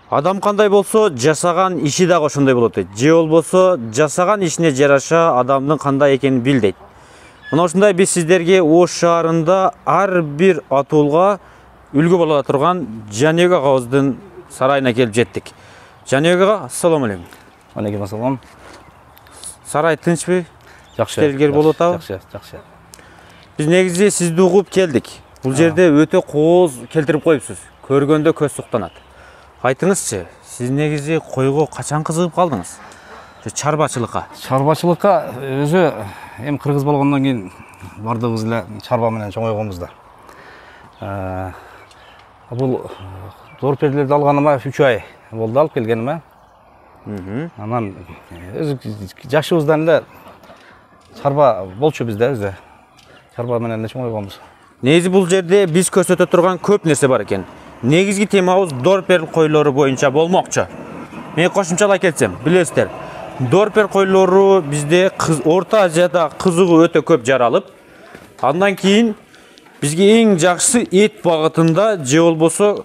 Адам кандай болсо, жасаган иши да ошондой болот дейт. Же болбосо, жасаган ишине жараша адамдын кандай экенин бил дейт. Мына ушундай биз сиздерге Ош шаарында ар бир атуулга үлгү боло турган Жаныбек агабыздын сарайына келип жеттик. Жаныбек ага, ассаламу алейкум. Алейкум ассалам. Сарай тынчпы? Жакшы. Иштелгер болуп атабы? Жакшы. Биз негизи сизди угуп келдик. Бул жерде өтө кооз келтирип коюпсуз. Көргөндө көз суктанат. Айтыңызчы, сиз негизи койго качан кызыгып калдыңыз? Чарбачылыкка. Чарбачылыкка өзү эми кыргыз болгондон кийин бардыгыбыз эле чарба менен чоңойгонбуз да. Бул дорпердерди алганыма 3 ай болду алып келгениме. Анан өзү жашыбыздан эле чарба болчу бизде өзү. Чарба менен эле чоңойгонбуз. Негизи бул жерде биз көрсөтө турган көп нерсе бар экен. Негизги темабыз дорпер койлору боюнча болмокчу. Мен кошумчалай кетсем, билесиздер. Дорпер койлору бизде Орто Азияда кызыгуу өтө көп жаралып, андан кийин бизге эң жакшысы эт багытында же болбосо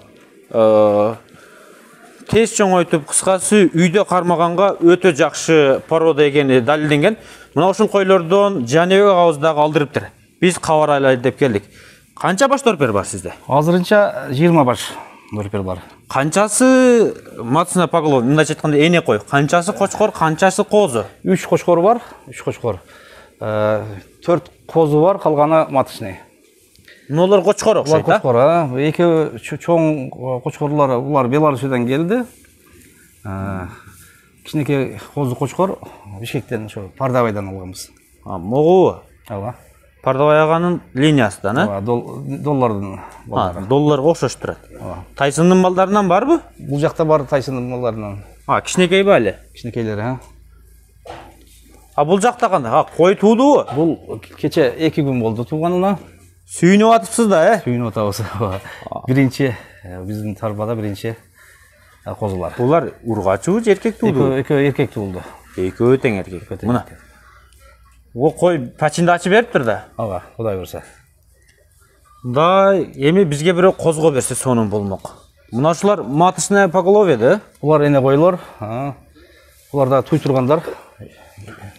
тез чоңойтуп, кыскасы үйдө кармаганга өтө жакшы порода экени далилденген. Мына ушул койлордон Жаныбек агабыз дагы алдырыптыр. Биз кабар алайлы деп келдик. Канча баш дорпер бар сизде? Азырынча 20 баш дорпер бар. Канчасы матсына поголовный, мындайча айтканда эне кой. Канчасы кочкор, канчасы козу? 3 кочкор бар, 3 кочкор. 4 козу бар, калганы маточный. Нолар кочкор окшойт, а? Кочкор, эки чоң кочкорлор, булар Беларусиядан келди. Кичинекей козу кочкор Бишкектен, ошо Пардавайдан алганбыз. Могу? Ооба. Пардавай аганын линиясынан, а? Доллардын балдары. Долларга окшош турат. Тайсындын балдарынан барбы? Бул жакта бар Тайсындын балдарынан. Кичинекей ба эле? Кичинекейлер, Бул жакта кандай? Кой туудубу? Бул кече 2 күн болду тууганына. Сүйүнүп атыпсыз да, Сүйүнүп атабыз. Биринчи биздин тарбада биринчи козулар. Булар ургачыбы, эркек тууду? Экөө эркек туулду. Экөө тең эркек. Мына. О кой пачинди ачып бериптир да. Ага, Кудай буйрса. Да, эми бизге бирөө козго берсе сонун болмок. Мына ушулар маточное поголовье да? Булар эне койлор. Булар да туй тургандар.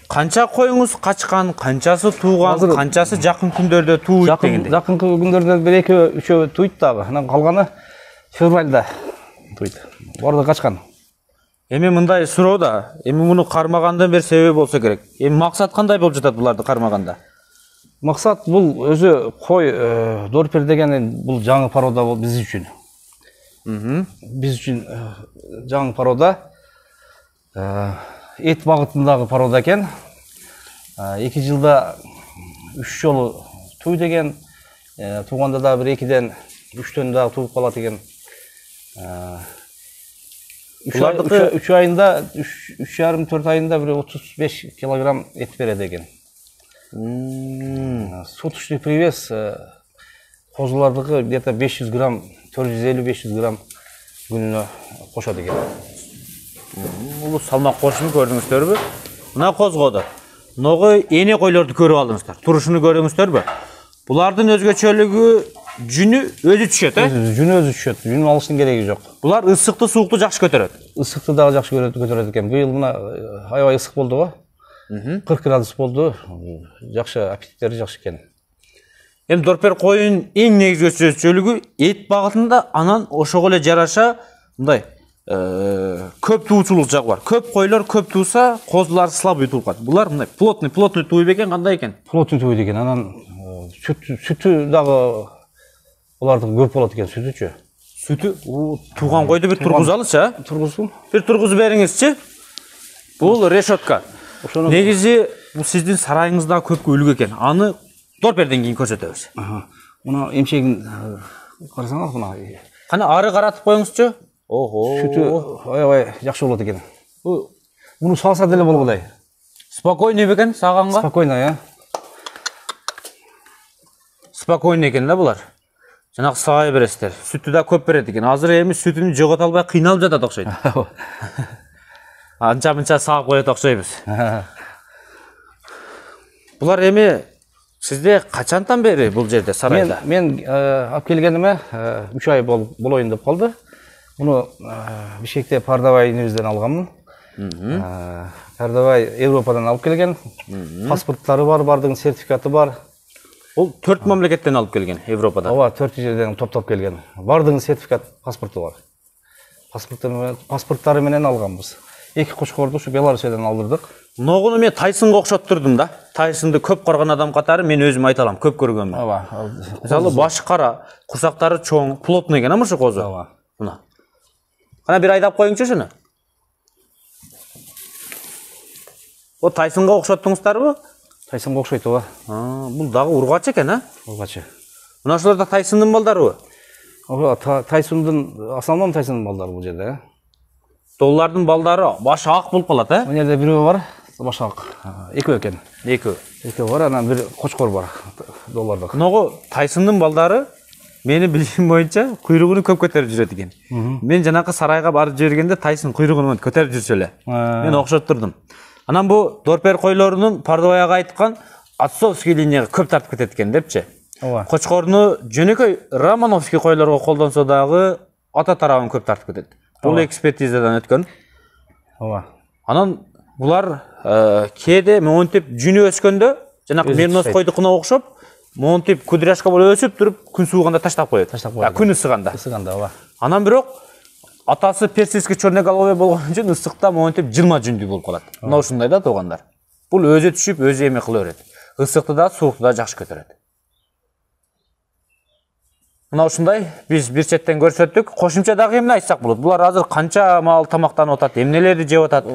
Канча коюңуз качкан, канчасы тууган, канчасы жакын күндөрдө тууйт дегенде? Жакынкы күндөрдө 1-2-3 туйт дагы. Анан калганы февралда туйт. Барды качкан. Эми мындай суроо да, эми муну кармагандан бир себеби болсо керек. Эми максат кандай болуп жатат буларды кармаганда? Максат бул өзү кой дорпер деген бул жаңы порода биз үчүн. Биз үчүн жаңы порода. Эт багытындагы порода экен. 2 жылда 3 жолу туй деген, тууганда да 1-2ден 3төн да тууп калат экен. 3 айында, 3,5-4 айында 35 килограмм эт береді екен. Суточный привес козулардығы где-то 500 грамм, 450-500 грамм күніне қошады екен. Бұл салмақ қошымы көрдіңіздер бі? Мына қозғоды. Ноғы ене қойларды көріп алдыңыздар. Тұрышыны көрдіңіздер бі? Бұлардың өзгөчөлүгү жүнү өзү түшөт, Жүнү өзү түшөт. Жүнүн алыштын кереги жок. Булар ысыкты, суукту жакшы көтөрөт. Ысыкты дагы жакшы көтөрөт экен. Быйыл мына аябай ысык болду го. 40 градус болду. Жакшы аппетиттери жакшы экен. Эми дорпер коюн эң негизги өзгөчөлүгү эт багытында анан ошого эле жараша мындай көп туучулук жагы бар. Көп койлор көп туса, козулар слабый тууп калат. Булар мындай плотный тууйт экен, кандай экен? Плотный тууйт экен. Анан сүтү дагы олардын көп болот экен, сүтүчү. Сүтү тууган койду бир тургузалычы, Тургузсун. Бир тургузуп бериңизчи. Бул решетка. Негизи бул сиздин сарайыңызда көпкө үлгү экен. Аны дорперден кийин көрсөтөбүз. Мына эмчегин карасаңыз мына. Кана ары каратып коюңузчу. Ого. Сүтү аябай жакшы болот экен. Муну салса деле болгудай. Спокойный бекен саганга? Спокойно, Спокойный экен да булар. Жанагы сагай бересиздер. Сүтү да көп берет экен. Азыр эми сүтүн жогото албай кыйналып жатат окшойт. Анча-мынча сагып коет окшойбуз. Булар эми сизде качантан бери бул жерде сарайда? Мен алып келгениме 3 ай болоюн деп калды. Bunu Бишкекте Пардавай инибизден алганмын. Пардавай Европадан алып келген. Паспорттары бар, бардығын сертификаты бар. Ол 4 мамлекеттен алып келген Европадан. Ооба, 4 жерден топтоп келген. Бардығын сертификат, паспорты бар. Паспорттары менен алганбыз. 2 кошкорду ушу Беларусиядан алдырдык. Ноғуну мен Тайсонго окшоп турдум да. Тайсонду көп көргөн адам катары мен өзүм айта алам, көп көргөнмүн. Ооба. Мисалы башы кара, курсактары чоң, плотный экен, амыршы козу. Ооба. Мына. Кана бир айдап коюңчу шуну. О Тайсонго окшоттуңуздарбы? Тайсонго окшойт, ооба. Бул дагы ургач экен, а? Ургачы. Мына ошолор да Тайсондун балдарыбы? Ооба, Тайсондун, основном Тайсондун балдары бул жерде. Доллардын балдары башы ак болуп калат, а? Мына жерде бирөө бар, башы ак. Экөө экен. Экөө бар, анан бир кочкор бар, доллардык. Ногу Тайсондун балдары мени билишим боюнча куйругуну көп көтөрүп жүрөт экен. Мен жанакы сарайга барып жибергенде Тайсон куйругуну көтөрүп жүрчү эле. Мен окшоп турдум. Анан бу Дорпер койлорунун Пардавайга айткан отцовский линияга көп тартып кетет экен депчи. Ооба. Кочкорну жөнөкөй Романовский койлорго колдонсо дагы ата тарабын көп тартып кетет. Бул экспертизадан өткөн. Ооба. Анан булар кээде монтип жүнү өскөндө, жанакы мернос койдукуна окшоп, монтип кудряшка болуп өсүп туруп, күн сууганда таштап коет. Күн ысыганда. Ысыганда, ооба. Анан бирок атасы персидский черный головой болгон үчүн ысыкта монтип жылма жүндүү болуп калат. Мына ушундай да туугандар. Бул өзү түшүп, өзү эме кыла берет. Ысыкты да, суукту да жакшы көтөрөт. Мына ушундай биз бир четтен көрсөттүк. Кошумча дагы эмне айтсак болот? Булар азыр канча маал тамактанып атат, эмнелерди жеп атат?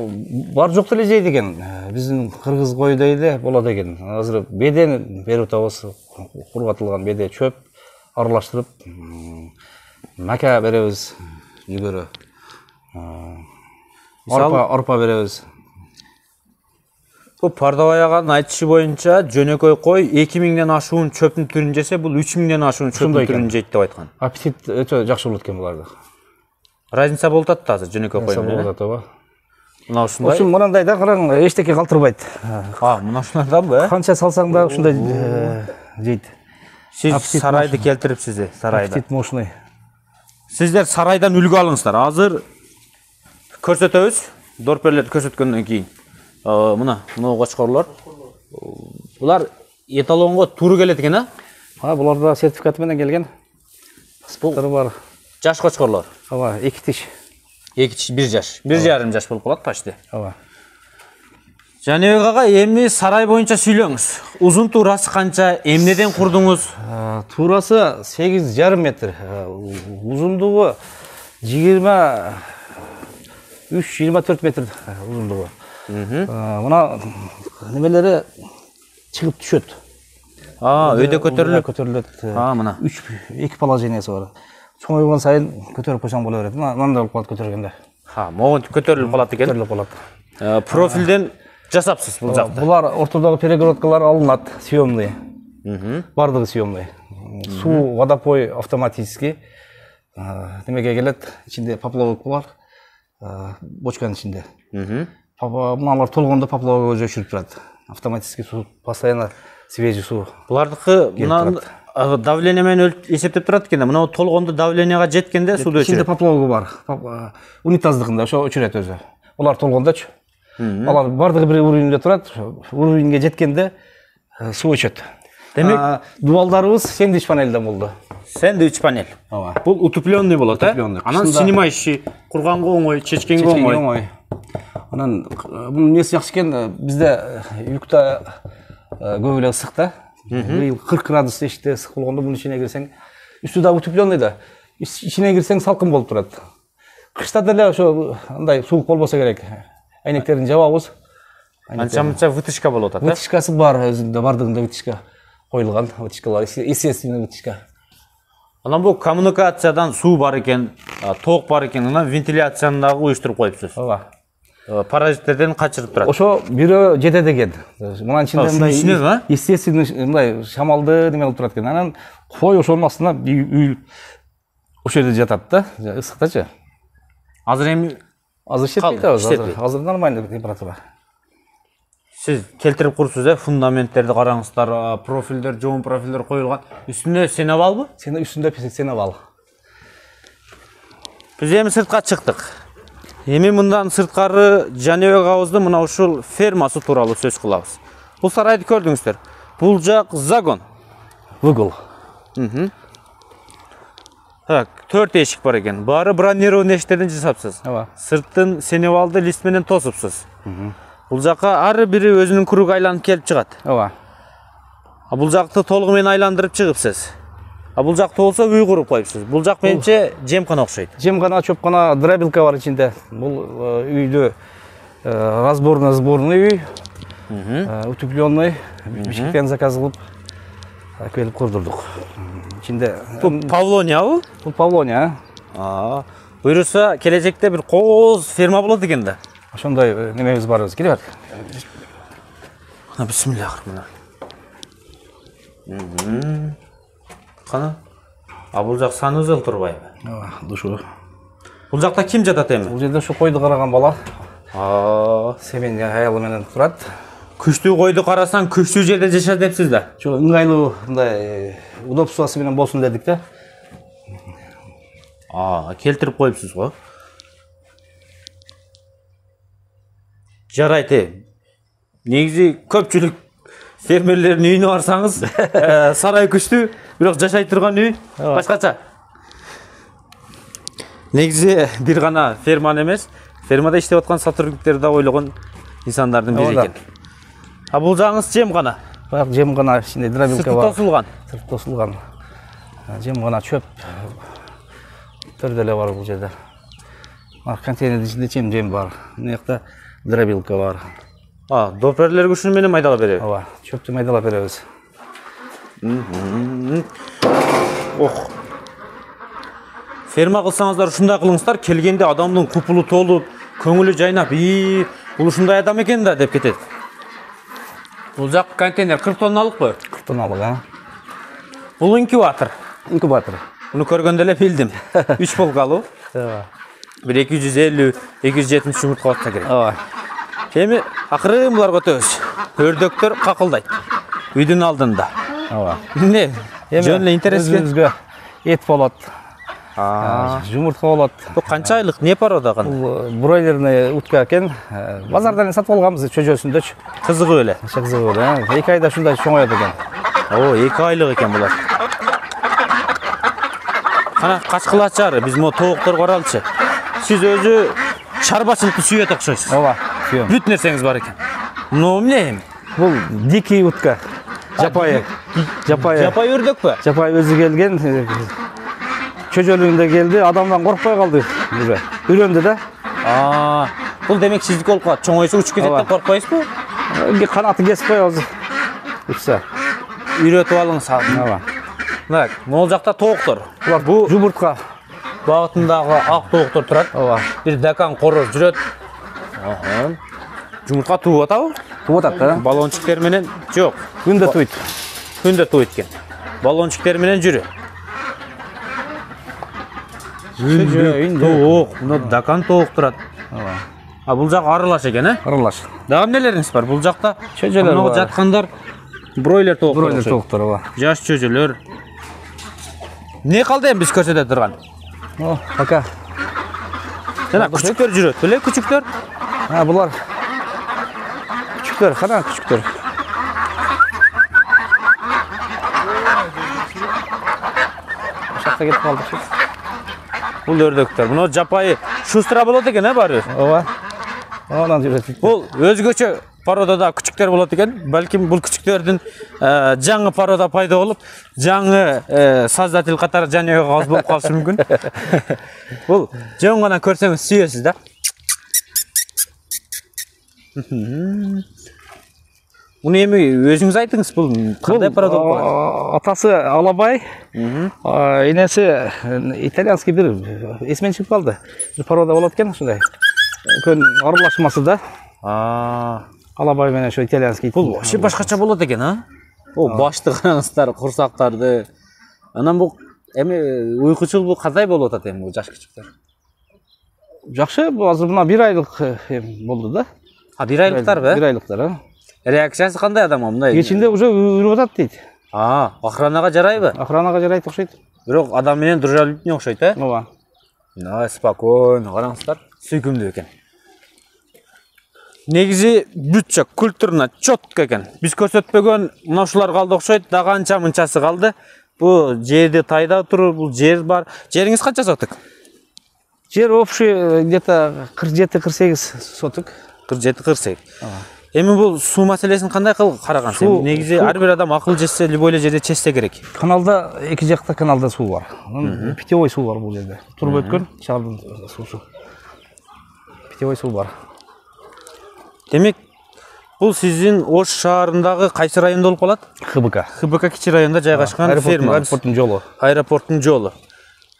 Бар жокту эле жейт экен. Биздин кыргыз койдой эле болот экен. Азыр беден берип атабыз, кургатылган беде, чөп аралаштырып, мака беребиз, жүгөрү. Арпа беребиз. Бу Пардавай аганын айтышы боюнча жөнөкөй кой 2000ден ашуун чөптүн түрүн жесе, бул 3000ден ашуун чөптүн түрүн жейт деп айткан. Аппетит өтө жакшы болот экен буларда. Разница болуп атат да азыр жөнөкөй кой менен. Болот, ооба. Мына ушундай. Ошон мынандай да караң, эчтеке калтырбайт. Мына ушунардамбы, э? Канча салсаң да ушундай жейт. Сиз сарайды келтирипсиз, сарайда. Аппетит мощный. Сиздер сарайдан үлгү алыңыздар. Азыр көрсөтөбүз. Дорперлерди көрсөткөндөн кийин. Мына кочкорлор. Булар эталонго туура келет экен, а? Буларда сертификаты менен келген. Паспорттары бар. Жаш кочкорлор. Ооба, 2 тиш. 2 тиш, 1 жаш. 1,5 жаш болуп калат почти. Ооба. Жаныбек ага, эми сарай боюнча сүйлөңүз. Узун туурасы канча, эмнеден курдуңуз? Туурасы 8,5 метр. Узундугу 23-24 метр узундугу. Мына немелери чыгып түшөт. Өйдө көтөрүлөт. Мына 2 положениясы бар. Чоңойгон сайын көтөрүп койсоң боло берет. Мындай болуп калат көтөргөндө. Могунтип көтөрүлүп калат экен. Көтөрүлүп калат. Профилден жасапсыз бул жакта. Булар ортодогу перегородкалар алынат, съемный. Бардыгы съемный. Суу, водопой автоматический. Немеге келет, ичинде поплавок бар. Бочканын ичинде. Мыналар толгондо поплавок өзү өчүрүп турат. Автоматический суу, постоянно свежий суу. Булардыкы мына давление менен эсептеп турат экен. Мына толгондо давленияга жеткенде сууду өчүрөт. Ичинде поплавогу бар. Унитаздыгында ошо өчүрөт өзү. Булар толгондочу. Алар бардыгы бир уровеньде турат. Уровеньге жеткенде суу өчөт. Демек, дубалдарыбыз сэндвич панелден болду. Сэндвич панель. Ооба. Бул утепленный болот, э? Анан снимающий, курганга оңой, чечкенге оңой. Анан бунун несі жакшы экен, бизде юкта көп эле ысык да. 40 градус эшикте ысык болгондо бунун ичине кирсең, үстү да утепленный да. Ичине кирсең салкын болуп турат. Кышта деле ошо андай суук болбосо керек. Айнектерин жабабыз. Анча-мынча вытяжка болуп атат, э? Вытяжкасы бар, өзүндө бардыгында вытяжка коюлган, вытяжкалар, естественный вытяжка. Анан бул коммуникациядан суу бар экен, ток бар экен, анан вентиляцияны дагы уюштуруп коюпсуз. Ооба. Паразиттерден качырып турат. Ошо бирөө жетет экен. Мынан ичинде мындай естественный мындай шамалды неме болуп турат экен. Анан кой ошонун астына үйүлүп ошол жерде жатат да, ысыктачы. Азыр эми иштетпейт, азыр нормальный температура. Сиз келтирип курсуз, фундаменттерди караңыздар, профилдер, жоон профилдер коюлган. Үстүнө сенебалбы? Үстүндө сенебал. Biz эми сыртка чыктык. Эми мындан сырткары Жаныбек абыздын мына ушул фермасы тууралуу сөз кылабыз. Бул сарайды көрдүңүздөр. Бул жак загон. Выгул. Так, 4 эшик бар экен. Баары бронированный эшиктерден жасапсыз. Ооба. Сырттын сенебалды лист менен тосупсуз. Бул жака ар бири өзүнүн кругу айланып келип чыгат. Ооба. Бул жакты толугу менен айландырып чыгыпсыз. Бул жакта болсо үй куруп коюпсуз. Бул жак менимче жемкана окшойт. Жемгана, чөпкана, дробилка бар ичинде. Бул үйдө разборный, сборный үй. Утепленный. Бишкектен заказ кылып келип курдурдук. Ичинде Бул Павлониябы? бул Павлония. Буйруса келечекте бир кооз ферма болот экен да. Ошондой немебиз бар өзү. Келе бер. Бисмиллахиррахманиррахим. Кана? Бул жак санузел турбайбы? Ооба, душу. Бул жакта ким жатат эми? Бул жерде ушу койду караган бала. Семен аялы менен турат. Күчтүү койду карасаң, күчтүү жерде жашат депсиз да. Şu ыңгайлуу мындай удобствосы менен болсун дедик да. Келтирип коюпсуз го. Жарайт. Негизи көпчүлүк фермерлердин үйүнө барсаңыз, сарай күчтүү, бирок жашай турган үй башкача. Негизи бир гана ферманы эмес, фермада иштеп аткан сотрудниктер да ойлогон инсандардын бири экен. Бул жагыңыз жемкана. Баягы жемгана ичинде дробилка бар. Тосулган. Сырт тосулган. Жемгана чөп төрделе бар бул жерде. Контейнердин ичинде жем бар. Мына жакта дробилка бар. Доперлер күчүнү менен майдалап береби? Ооба, чөптү майдалап беребиз. Ферма кылсаңыздар ушундай кылыңыздар, келгенде адамдын купулу толуп, көңүлү жайнап, бул ушундай адам экен да деп кетет. Бул жак контейнер 40 тонналыкпы? 40 тонналык, Бул инкубатор. Инкубатор. Буну көргөндө эле билдим. 3 полкалуу. Ооба. Бир 250-270 жумуртка болса керек. Ооба. Эми акырын буларга өтөбүз. Өрдөктөр какылдайт. Үйдүн алдында. Ооба. Эмне? Жөн эле интереске. Өзүбүзгө эт болот. Жумуртка болот. Бул канча айлык? Не порода кандай? Бул бройлерный утка экен. Базардан сатып алганбыз чөжөсүндөчү. Кызыгып эле. Кызыгып эле. 2 айда ушундай чоңоёт экен. 2 айлык экен булар. Кана качкылачары, биз мо тооктор каралчы. Сиз өзү чарбачылыкты сүйөт окшойсуз. Ооба, сүйөм. Бүт нерсеңиз бар экен. Эмне? Бул дикий утка. Жапайы. Жапайы өрдөкпү? Жапайы өзү келген. Чөжөлүгүндө келди, адамдан коркпой калды. Үйрөндү да. Бул демек сиздики болуп калат. Чоңойсо учуп кетет деп коркпойсузбу? Канаты кесип коебуз. Учса. Үйрөтүп алыңыз. Ооба. Так, могул жакта тооктор. Булар бу жумуртка багытындагы ак тооктор турат. Ооба. Бир дакан короз жүрөт. Жумуртка тууп атабы? Тууп атат да. Баллончиктер менен жок. Күндө туйт. Күндө туйт экен. Баллончиктер менен жүрөт. Тоок, мына дакан тоок турат. Ооба. Бул жак аралаш экен, Аралаш. Дагы эмнелериңиз бар? Бул жакта Чөжөлөр бар. жаткандар бройлер тооктор. Бройлер тооктор, ооба. Жаш чөжөлөр. Не калды эми биз көрсөтө турган? Пока. Жана күчүктөр жүрөт беле, күчүктөр? Булар күчүктөр, кана күчүктөр. Ошакта кетип калдык. Бул өрдөктөр. Мына жапайы шустра болот экен, баары? Ооба. Анан жүрөт. Бул өзгөчө породада күчүктөр болот экен. Балким бул күчүктөрдүн жаңы порода пайда болуп, жаңы создатель катары Жаныбек агыз болуп калышы мүмкүн. Бул жөн гана көрсөңүз сүйөсүз да. Буну эми өзүңүз айтыңыз, бул кандай порода болуп калат? Атасы Алабай, энеси итальянский бир эсмен чыгып калды. Бир порода болот экен ушундай. Көн аралашмасы да. Алабай менен ошо итальянский. Бул вообще башкача болот экен, башты караңыздар, курсактарды. Анан бул эми уйкучул бул кандай болуп атат эми бул жаш күчүктөр? Жакшы, бул азыр мына 1 айлык болду да. 1 айлыктарбы? 1 айлыктар, Реакциясы кандай адамга мындай? Кечинде уже үрүп атат дейт. Охранага жарайбы? Охранага жарайт окшойт. Бирок адам менен дружелюбный окшойт, Ооба. Спокойно, қараңыздар. Сүйкімді екен. Негізі бүтчө культурна чотко екен. Біз көрсөтпөгөн мынашулар қалды окшойт, дагы анча мынчасы қалды. Бұл жерде тайда тұр, бұл жер бар. Жеріңіз қанша сотық? Жер общий где-то 47-48 соток. 47-48. Эми бул суу маселесин кандай карагансыз? Негизи ар бир адам акыл жесе, любой эле жерде чечсе керек. Каналда эки жакта каналда суу бар. Питьевой суу бар бул жерде. Туруп өткөн шаардын суусу. Питьевой суу бар. Демек, бул сиздин Ош шаарындагы кайсы райондо болуп калат? ХБК. ХБК кичи районунда жайгашкан ферма. Аэропорттун жолу. Аэропорттун жолу.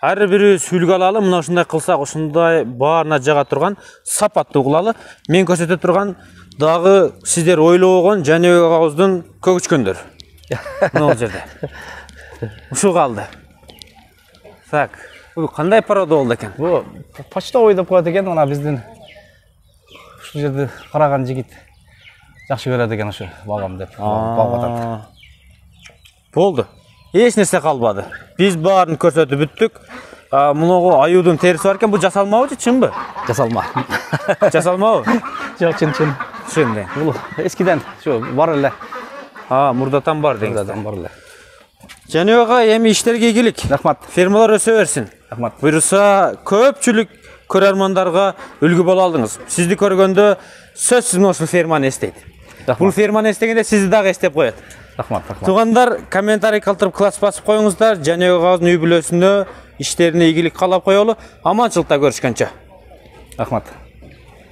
Ар бирибиз сүлгө алалы, мына ушундай кылсак, ушундай баарына жага турган сапаттуу кылалы. Мен көрсөтө турган дагы сиздер ойлогон Жаныбек агабыздын көгүчкөндөр. Мына жерде. Ушул калды. Так, бул кандай порода болду экен? Бул почтовый деп коет экен, мына биздин ушул жерде караган жигит жакшы көрөт экен ушу багам деп багып атат. Болду. Эч нерсе калбады. Биз баарын көрсөтүп бүттүк. Мунуга аюудун териси бар экен, бул жасалмабы же чынбы? Жасалма. Жасалмабы? Жок, чын. Чын. Бул эскиден, ушу бар эле. Мурдатан бар деңиз. Мурдатан бар эле. Жаныбек ага, эми иштерге ийгилик. Рахмат. Фермалар өсө берсин. Рахмат. Буюрса, көпчүлүк көрөрмандарга үлгү боло алдыңыз. Сизди көргөндө сөзсүз ушул ферманы эстейт. Бул ферманы эстегенде сизди дагы эстеп коет. Рахмат. Туугандар, комментарий калтырып класс басып коюңуздар. Жаныбек агабыздын үй бүлөсүнө иштерине ийгилик каалап коелу. Аманчылыкта көрүшкөнчө. Рахмат.